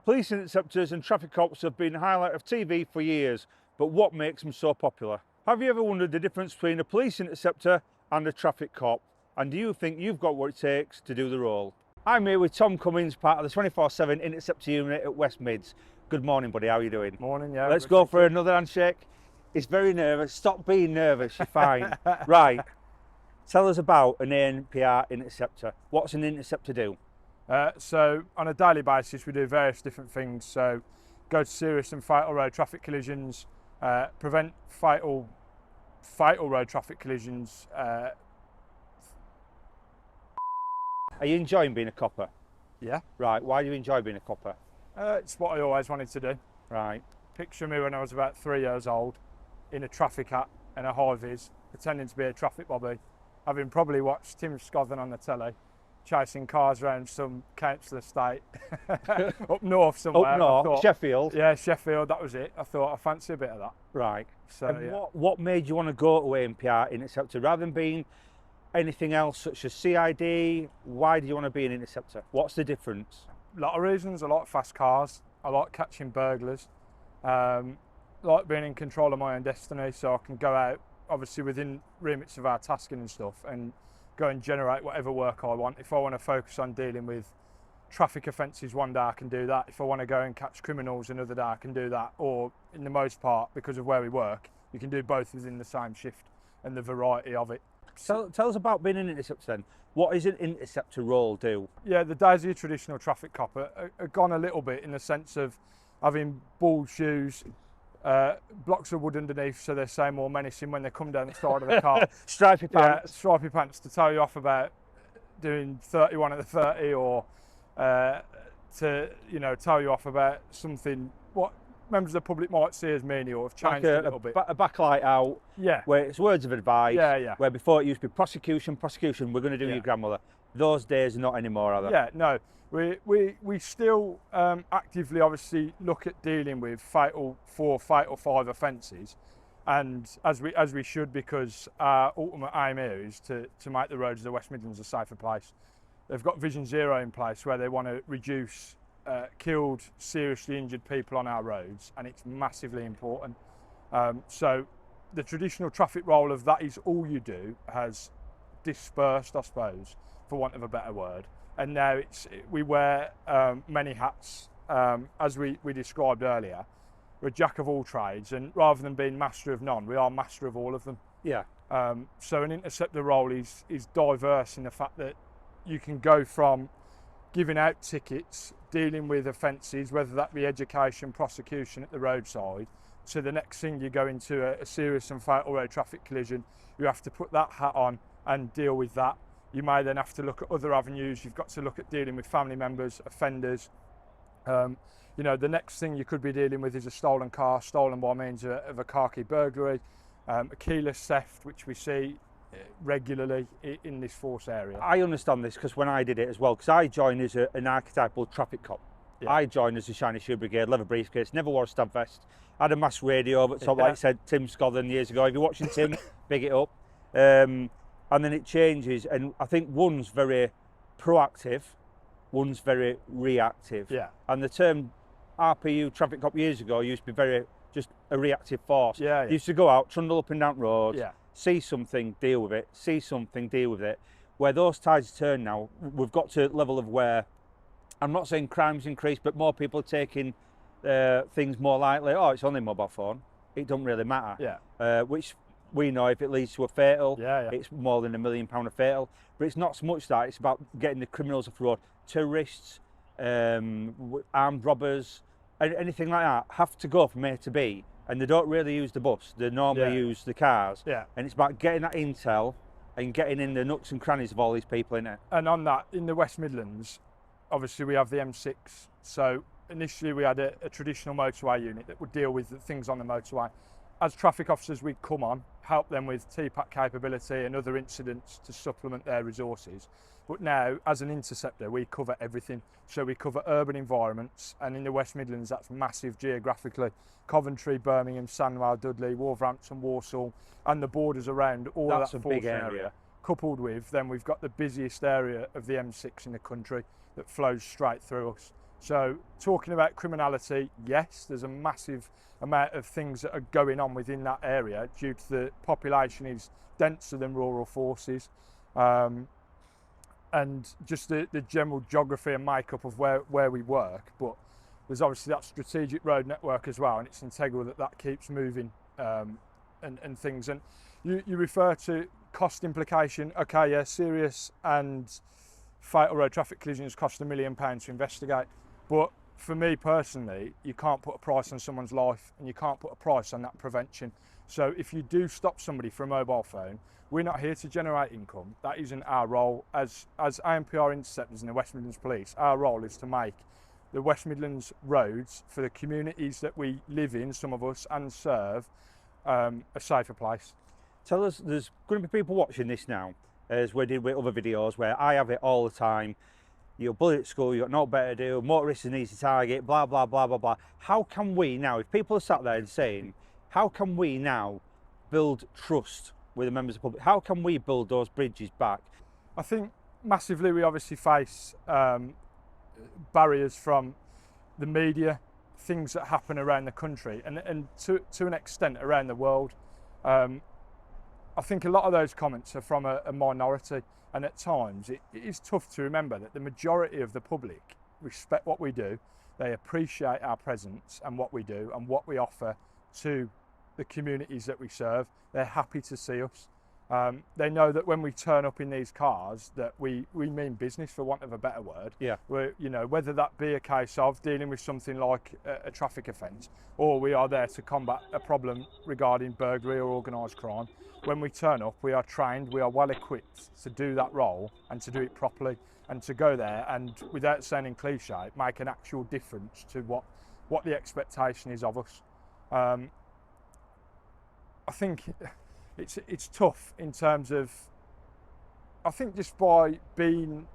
Police interceptors and traffic cops have been a highlight of TV for years, but what makes them so popular? Have you ever wondered the difference between a police interceptor and a traffic cop? And do you think you've got what it takes to do the role? I'm here with Tom Cummins, part of the 24/7 Interceptor unit at West Mids. Good morning, buddy. How are you doing? Morning, yeah. Let's go for another handshake. He's very nervous. Stop being nervous. You're fine. Right. Tell us about an ANPR interceptor. What's an interceptor do? So on a daily basis, we do various different things. So go to serious and fatal road traffic collisions, prevent fatal road traffic collisions. Are you enjoying being a copper? Yeah. Right. Why do you enjoy being a copper? It's what I always wanted to do. Right. Picture me when I was about 3 years old, in a traffic hat and a high vis, pretending to be a traffic bobby, having probably watched Tim Scothen on the telly, chasing cars around some council estate up north somewhere. Up north, thought, Sheffield. Yeah, Sheffield, that was it. I thought I fancy a bit of that. Right. So And yeah. what made you want to go to ANPR interceptor rather than being anything else such as CID? Why do you want to be an interceptor? What's the difference? A lot of reasons. I like fast cars. I like catching burglars. Like being in control of my own destiny, so I can go out, obviously within remits of our tasking and stuff, and go and generate whatever work I want. If I want to focus on dealing with traffic offences one day, I can do that. If I want to go and catch criminals another day, I can do that. Or in the most part, because of where we work, you can do both within the same shift and the variety of it. Tell us about being an interceptor then. What does an interceptor role do? Yeah, the days of your traditional traffic cop are gone a little bit in the sense of having bald shoes, blocks of wood underneath, so they say more menacing when they come down the side of the car. Stripy pants. Yeah, stripy pants to tell you off about doing 31 at the 30, or to tell you off about something what members of the public might see as menial, have changed Like a little bit. A backlight out. Yeah. Where it's words of advice. Yeah. Where before it used to be prosecution, we're going to do your grandmother. Those days are not anymore, are they? Yeah, no. We still actively obviously look at dealing with fatal 4, fatal 5 offences, and as we should, because our ultimate aim here is to make the roads of the West Midlands a safer place. They've got Vision Zero in place where they want to reduce killed, seriously injured people on our roads, and it's massively important. So the traditional traffic role of that is all you do has dispersed, I suppose, for want of a better word. And now we wear many hats, as we described earlier. We're a jack of all trades, and rather than being master of none, we are master of all of them. Yeah. So an interceptor role is diverse in the fact that you can go from giving out tickets, dealing with offences, whether that be education, prosecution at the roadside, to the next thing you go into a serious and fatal road traffic collision. You have to put that hat on and deal with that. You may then have to look at other avenues. You've got to look at dealing with family members, offenders. The next thing you could be dealing with is a stolen car, stolen by means of a car key burglary, a keyless theft, which we see regularly in this force area. I understand this because when I did it as well, because I joined as an archetypal traffic cop. Yeah. I joined as a Shiny Shoe Brigade, leather briefcase, never wore a stab vest, had a mass radio, but like I said, Tim Scothen years ago. If you're watching Tim, big it up. And then it changes, and I think one's very proactive, one's very reactive. Yeah. And the term RPU, traffic cop, years ago used to be just a reactive force. Yeah. You used to go out, trundle up and down roads, yeah. see something, deal with it, see something, deal with it. Where those tides turn now, we've got to a level of where, I'm not saying crime's increased, but more people are taking things more lightly. Oh, it's only a mobile phone. It don't really matter. Yeah. Which we know if it leads to a fatal, yeah. It's more than £1 million a fatal. But it's not so much that, it's about getting the criminals off the road. Terrorists, armed robbers, anything like that have to go from A to B, and they don't really use the bus, they normally use the cars. Yeah. And it's about getting that intel and getting in the nooks and crannies of all these people in it. And on that, in the West Midlands, obviously we have the M6. So initially we had a traditional motorway unit that would deal with the things on the motorway. As traffic officers, we'd come on, help them with TPAC capability and other incidents to supplement their resources. But now, as an interceptor, we cover everything. So we cover urban environments, and in the West Midlands, that's massive geographically. Coventry, Birmingham, Sandwell, Dudley, Wolverhampton, Walsall, and the borders around all of that big force area. Coupled with, then we've got the busiest area of the M6 in the country that flows straight through us. So talking about criminality, yes, there's a massive amount of things that are going on within that area due to the population is denser than rural forces, and just the general geography and makeup of where we work. But there's obviously that strategic road network as well, and it's integral that keeps moving, and things. And you refer to cost implication. Okay, yeah, serious and fatal road traffic collisions cost £1 million to investigate. But for me personally, you can't put a price on someone's life, and you can't put a price on that prevention. So if you do stop somebody for a mobile phone, we're not here to generate income. That isn't our role. As AMPR interceptors in the West Midlands Police, our role is to make the West Midlands roads for the communities that we live in, some of us, and serve, a safer place. Tell us, there's going to be people watching this now, as we did with other videos, where I have it all the time. You're bullied at school, you've got no better to do, motorists are an easy target, blah, blah, blah, blah, blah. How can we now, if people are sat there and saying, how can we now build trust with the members of the public? How can we build those bridges back? I think massively we obviously face barriers from the media, things that happen around the country, and to an extent around the world. I think a lot of those comments are from a minority, and at times it is tough to remember that the majority of the public respect what we do. They appreciate our presence and what we do and what we offer to the communities that we serve. They're happy to see us. They know that when we turn up in these cars that we mean business, for want of a better word. Yeah. We're, whether that be a case of dealing with something like a traffic offence, or we are there to combat a problem regarding burglary or organised crime. When we turn up, we are trained, we are well equipped to do that role and to do it properly, and to go there and, without sounding cliche, make an actual difference to what the expectation is of us. I think it's tough in terms of, I think just by being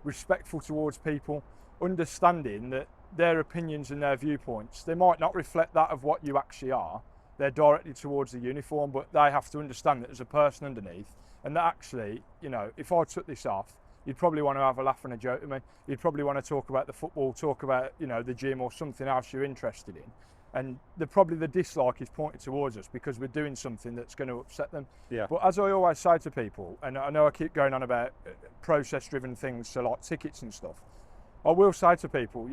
respectful towards people, understanding that their opinions and their viewpoints, they might not reflect that of what you actually are. They're directly towards the uniform, but they have to understand that there's a person underneath, and that actually, if I took this off, you'd probably want to have a laugh and a joke with me. You'd probably want to talk about the football, talk about, the gym or something else you're interested in. And probably the dislike is pointed towards us because we're doing something that's going to upset them. Yeah. But as I always say to people, and I know I keep going on about process-driven things, so like tickets and stuff, I will say to people,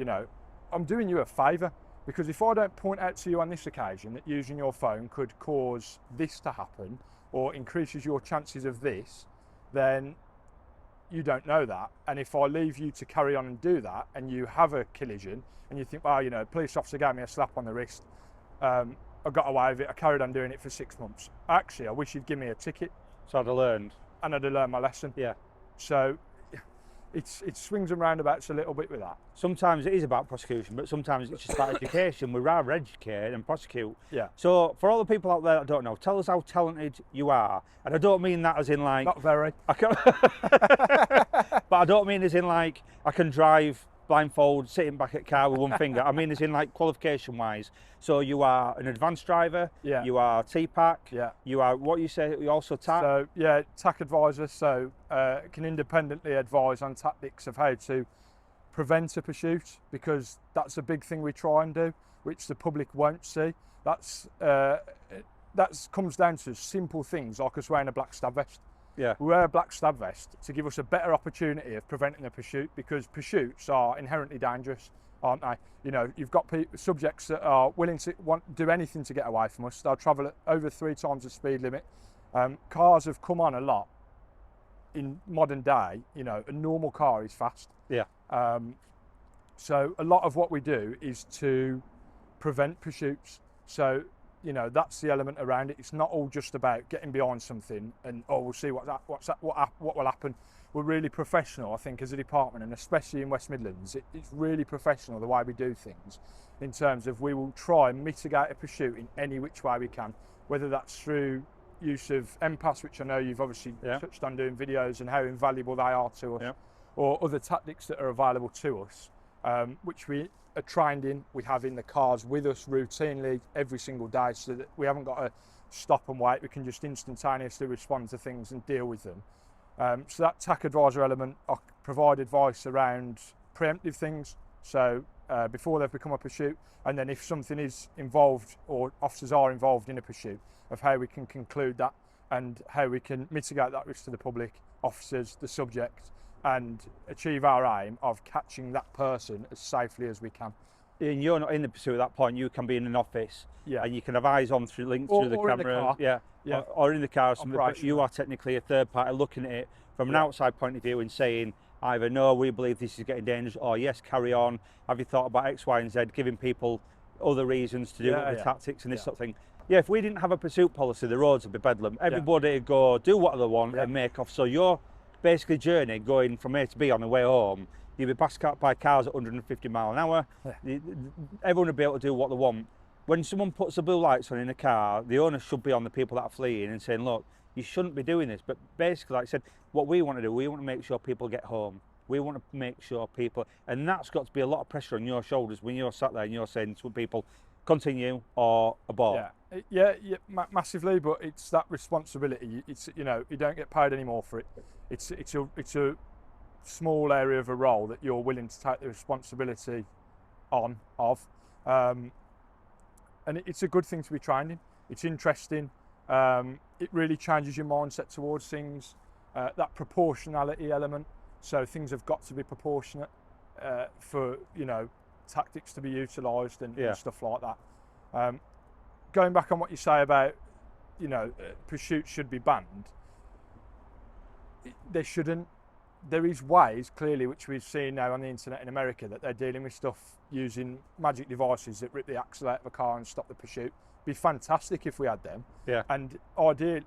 I'm doing you a favour, because if I don't point out to you on this occasion that using your phone could cause this to happen or increases your chances of this, then you don't know that. And if I leave you to carry on and do that, and you have a collision, and you think, well, police officer gave me a slap on the wrist, I got away with it, I carried on doing it for 6 months. Actually, I wish you'd give me a ticket. So I'd have learned. And I'd have learned my lesson. Yeah. So it swings and roundabouts a little bit with that. Sometimes it is about prosecution, but sometimes it's just about education. We'd rather educate and prosecute. Yeah. So for all the people out there that don't know, tell us how talented you are. And I don't mean that as in like... Not very. But I don't mean as in like, I can drive blindfold, sitting back at car with one finger. I mean as in like qualification wise. So you are an advanced driver, yeah. You are T-Pack, yeah. You are, what you say, you also TAC? So yeah, TAC advisor, so can independently advise on tactics of how to prevent a pursuit, because that's a big thing we try and do, which the public won't see. That comes down to simple things like us wearing a black stab vest. Yeah. We wear a black stab vest to give us a better opportunity of preventing a pursuit, because pursuits are inherently dangerous, aren't they? You've got subjects that are willing to do anything to get away from us. They'll travel at over 3 times the speed limit. Cars have come on a lot in modern day. A normal car is fast. Yeah. So a lot of what we do is to prevent pursuits. So that's the element around it. It's not all just about getting behind something and we'll see what will happen. We're really professional, I think, as a department, and especially in West Midlands, it's really professional the way we do things, in terms of we will try and mitigate a pursuit in any which way we can, whether that's through use of MPAS, which I know you've obviously touched on doing videos and how invaluable they are to us, or other tactics that are available to us, which we are trained in. We have in the cars with us routinely every single day, so that we haven't got to stop and wait. We can just instantaneously respond to things and deal with them. So that TAC advisor element, I provide advice around preemptive things. So before they've become a pursuit, and then if something is involved or officers are involved in a pursuit, of how we can conclude that and how we can mitigate that risk to the public, officers, the subject, and achieve our aim of catching that person as safely as we can. And you're not in the pursuit at that point. You can be in an office, Yeah. and you can have eyes on through linked through the or in the camera, car. yeah, Yeah. or in the car. Or something, but you Operational. are technically a third party looking at it from an Yeah. outside point of view and saying either no, we believe this is getting dangerous, or yes, carry on. Have you thought about X, Y, and Z? Giving people other reasons to do Yeah, other yeah. tactics and this Yeah. sort of thing. Yeah, if we didn't have a pursuit policy, the roads would be bedlam. Everybody would go do what they want Yeah. and make off. So your basically journey going from A to B on the way home, you'd be passed by cars at 150 mile an hour. Yeah. Everyone would be able to do what they want. When someone puts the blue lights on in a car, the owner should be on the people that are fleeing and saying, look, you shouldn't be doing this. But basically, like I said, what we want to do, we want to make sure people get home. We want to make sure people, and that's got to be a lot of pressure on your shoulders when you're sat there and you're saying to people, continue or abort. Yeah, massively. But it's that responsibility. It's, you know, you don't get paid any more for it. It's a small area of a role that you're willing to take the responsibility of, and it's a good thing to be trained in. It's interesting. It really changes your mindset towards things. That proportionality element. So things have got to be proportionate for, you know, tactics to be utilised and stuff like that. Going back on what you say about, you know, pursuits should be banned. They shouldn't. There is ways, clearly, which we've seen now on the internet in America, that they're dealing with stuff using magic devices that rip the accelerator of a car and stop the pursuit. Be fantastic if we had them. Yeah. And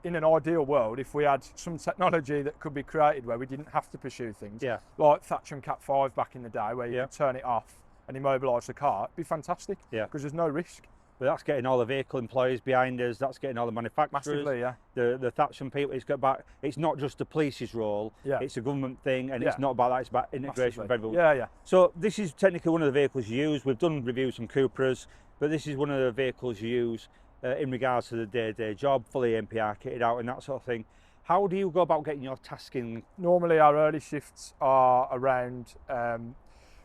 in an ideal world, if we had some technology that could be created where we didn't have to pursue things, Yeah. like Thatcham Cat 5 back in the day, where you Yeah. could turn it off and immobilise the car, it'd be fantastic. Yeah. Because there's no risk. But that's getting all the vehicle employees behind us. That's getting all the manufacturers. Massively, yeah. The Thatcham people. It's got back. It's not just the police's role. Yeah. It's a government thing, and Yeah. it's not about that. It's about integration Massively. of everyone. Yeah, yeah. So this is technically one of the vehicles you use. We've done reviews on Cupras, but this is one of the vehicles you use in regards to the day-to-day job, fully NPR kitted out and that sort of thing. How do you go about getting your tasking? Normally our early shifts are around,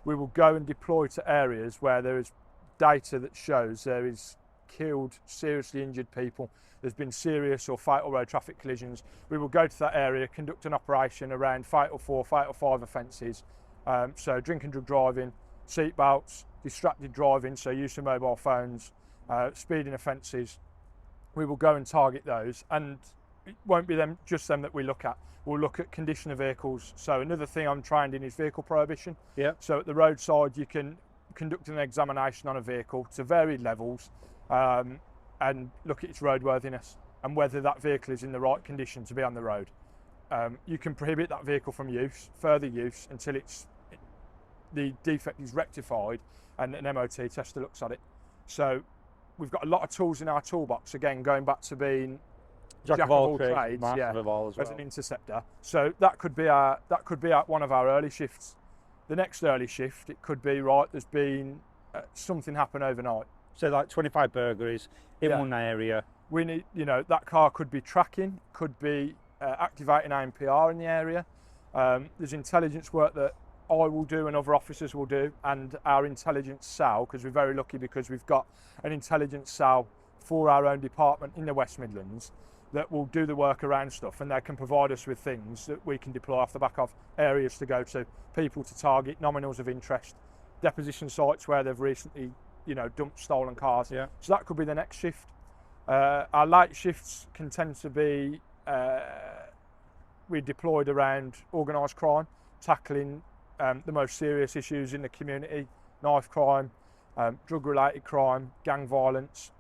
we will go and deploy to areas where there is data that shows there is killed, seriously injured people, there's been serious or fatal road traffic collisions. We will go to that area, conduct an operation around fatal 4, fatal 5 offences. So drink and drug driving, seat belts, distracted driving, so use of mobile phones, speeding offences. We will go and target those, and it won't be just them that we look at. We'll look at condition of vehicles. So another thing I'm trained in is vehicle prohibition. Yeah. So at the roadside, you can conduct an examination on a vehicle to varied levels, and look at its roadworthiness and whether that vehicle is in the right condition to be on the road. You can prohibit that vehicle from further use, until the defect is rectified and an MOT tester looks at it. So we've got a lot of tools in our toolbox, again, going back to being Jack of all trades, master of all as well. as an interceptor. So that could be one of our early shifts. The next early shift, it could be, right, there's been something happen overnight. So like 25 burglaries in one area. We need, you know, that car could be tracking, could be activating ANPR in the area. There's intelligence work that I will do and other officers will do, and our intelligence cell, because we're very lucky because we've got an intelligence cell for our own department in the West Midlands that will do the work around stuff, and they can provide us with things that we can deploy off the back of, areas to go to, people to target, nominals of interest, deposition sites where they've recently, you know, dumped stolen cars. Yeah. So that could be the next shift. Our light shifts can tend to be, we're deployed around organised crime, tackling the most serious issues in the community, knife crime, drug-related crime, gang violence,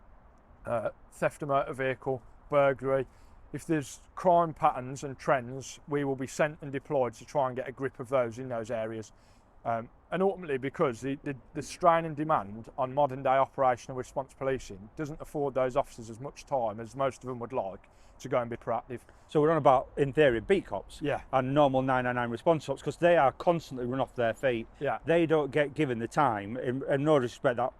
theft of motor vehicle, burglary. If there's crime patterns and trends, we will be sent and deployed to try and get a grip of those in those areas. And ultimately, because the strain and demand on modern day operational response policing doesn't afford those officers as much time as most of them would like to go and be proactive. So we're on about, in theory, beat cops. Yeah. And normal 999 response cops, because they are constantly run off their feet. Yeah. They don't get given the time, and no disrespect that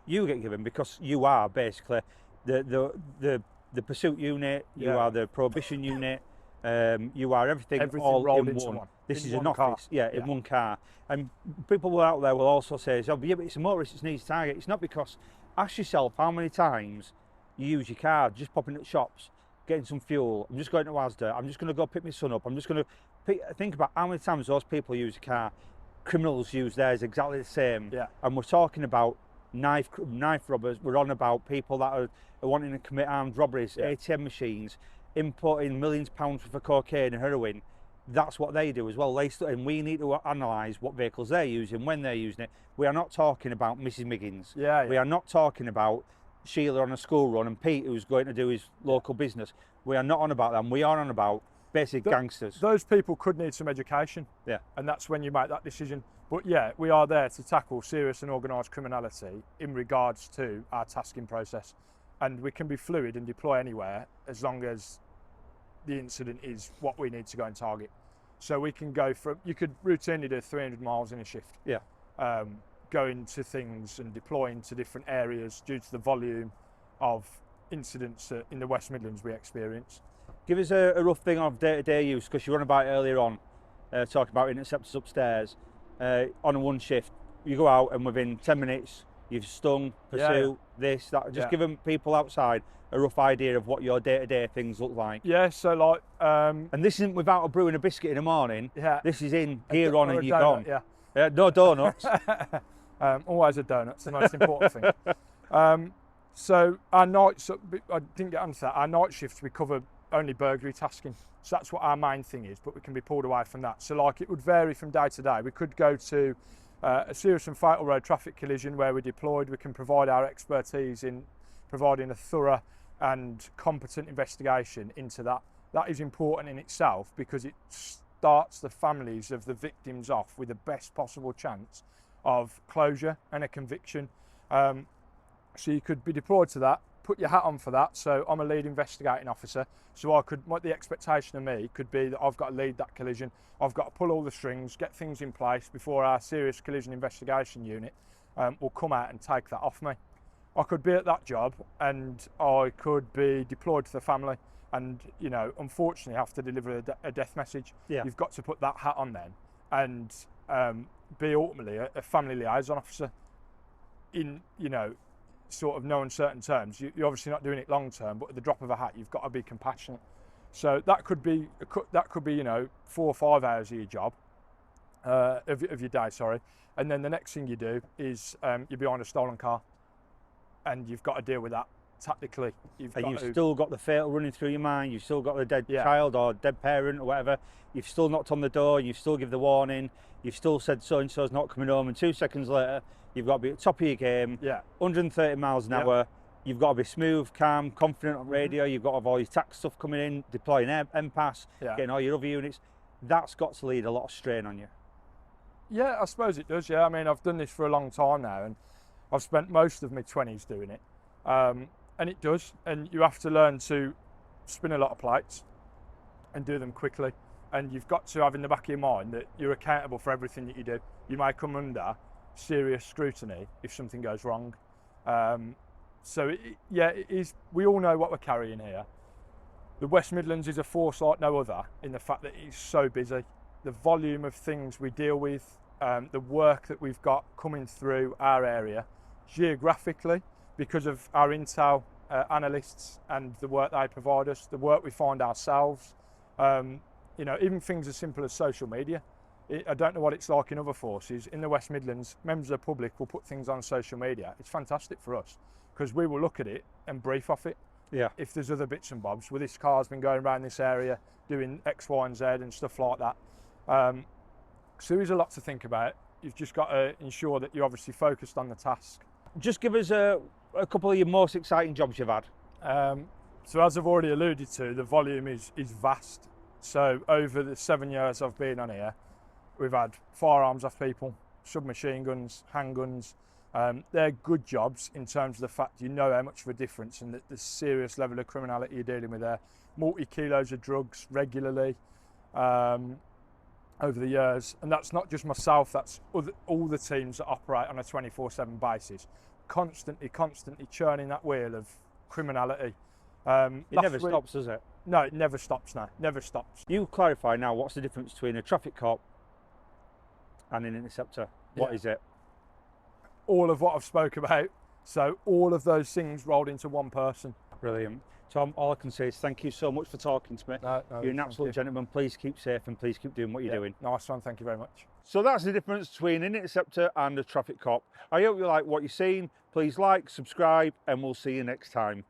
you get given, because you are basically the pursuit unit, you Yeah. are the prohibition unit, You are everything all rolled in into one. one. This In is an one car. office, in one car. And people out there will also say, "Oh, yeah, but it's a motorist, it needs target." It's not, because ask yourself how many times you use your car, just popping at shops, getting some fuel. I'm just going to Asda. I'm just going to go pick my son up. I'm just going to think about how many times those people use a car. Criminals use theirs exactly the same. Yeah. And we're talking about knife robbers. We're on about people that are wanting to commit armed robberies, ATM machines, importing millions of pounds worth of cocaine and heroin. That's what they do as well. And we need to analyse what vehicles they're using, when they're using it. We are not talking about Mrs. Miggins. We are not talking about Sheila on a school run and Pete who's going to do his local business. We are not on about them. We are on about basic gangsters. Those people could need some education. Yeah. And that's when you make that decision. But yeah, we are there to tackle serious and organised criminality in regards to our tasking process. And we can be fluid and deploy anywhere as long as the incident is what we need to go and target. So we can go from, you could routinely do 300 miles in a shift. Yeah. Going to things and deploying to different areas due to the volume of incidents in the West Midlands we experience. Give us a rough thing of day-to-day use, because you were on about it earlier on, talking about interceptors upstairs. On a one shift, you go out and within 10 minutes, you've stung, pursue, this, that. Just give them, people outside, a rough idea of what your day-to-day things look like. Yeah, so like... and this isn't without a brew and a biscuit in the morning. Yeah. This is in gear on and you're donut, gone. Yeah. No donuts. Always a donut, it's the most important thing. So our nights, I didn't get onto that, our night shifts we cover only burglary tasking. So that's what our main thing is, but we can be pulled away from that. So like it would vary from day to day. We could go to a serious and fatal road traffic collision where we're deployed. We can provide our expertise in providing a thorough and competent investigation into that. That is important in itself because it starts the families of the victims off with the best possible chance of closure and a conviction. So you could be deployed to that, put your hat on for that. So I'm a lead investigating officer. So what the expectation of me could be that I've got to lead that collision. I've got to pull all the strings, get things in place before our serious collision investigation unit will come out and take that off me. I could be at that job and I could be deployed to the family and, you know, unfortunately have to deliver a death message. Yeah. You've got to put that hat on then and be ultimately a family liaison officer in, you know, sort of no uncertain terms. You're obviously not doing it long term, but at the drop of a hat, you've got to be compassionate. So that could be, you know, 4 or 5 hours of your job, of your day, sorry. And then the next thing you do is you're behind a stolen car and you've got to deal with that tactically. You've still got the fatal running through your mind. You've still got the dead child or dead parent or whatever. You've still knocked on the door. You've still give the warning. You've still said so-and-so's not coming home. And 2 seconds later, you've got to be at the top of your game. 130 miles an hour. You've got to be smooth, calm, confident on radio. You've got to have all your tax stuff coming in, deploying MPAS, getting all your other units. That's got to lead a lot of strain on you. Yeah, I suppose it does. Yeah, I mean, I've done this for a long time now, and I've spent most of my 20s doing it. And it does, and you have to learn to spin a lot of plates and do them quickly. And you've got to have in the back of your mind that you're accountable for everything that you do. You may come under serious scrutiny if something goes wrong. So it is. We all know what we're carrying here. The West Midlands is a force like no other in the fact that it's so busy. The volume of things we deal with, the work that we've got coming through our area, geographically, because of our intel analysts and the work they provide us, the work we find ourselves, you know, even things as simple as social media. I don't know what it's like in other forces. In the West Midlands, members of the public will put things on social media. It's fantastic for us because we will look at it and brief off it. Yeah. If there's other bits and bobs, well, this car's been going around this area doing X, Y, and Z and stuff like that. So there is a lot to think about. You've just got to ensure that you're obviously focused on the task. Just give us a couple of your most exciting jobs you've had. So as I've already alluded to, the volume is vast. So over the 7 years I've been on here, we've had firearms off people, submachine guns, handguns. They're good jobs in terms of the fact you know how much of a difference and the serious level of criminality you're dealing with there. Multi-kilos of drugs regularly over the years. And that's not just myself, that's all the teams that operate on a 24/7 basis. Constantly churning that wheel of criminality. It never stops, does it? No, it never stops now. Never stops. You clarify now, what's the difference between a traffic cop and an interceptor? What is it? All of what I've spoke about. So all of those things rolled into one person. Brilliant. Tom, all I can say is thank you so much for talking to me. No, You're an absolute gentleman. Please keep safe and please keep doing what you're doing. Nice one. Thank you very much. So that's the difference between an interceptor and a traffic cop. I hope you like what you've seen. Please like, subscribe, and we'll see you next time.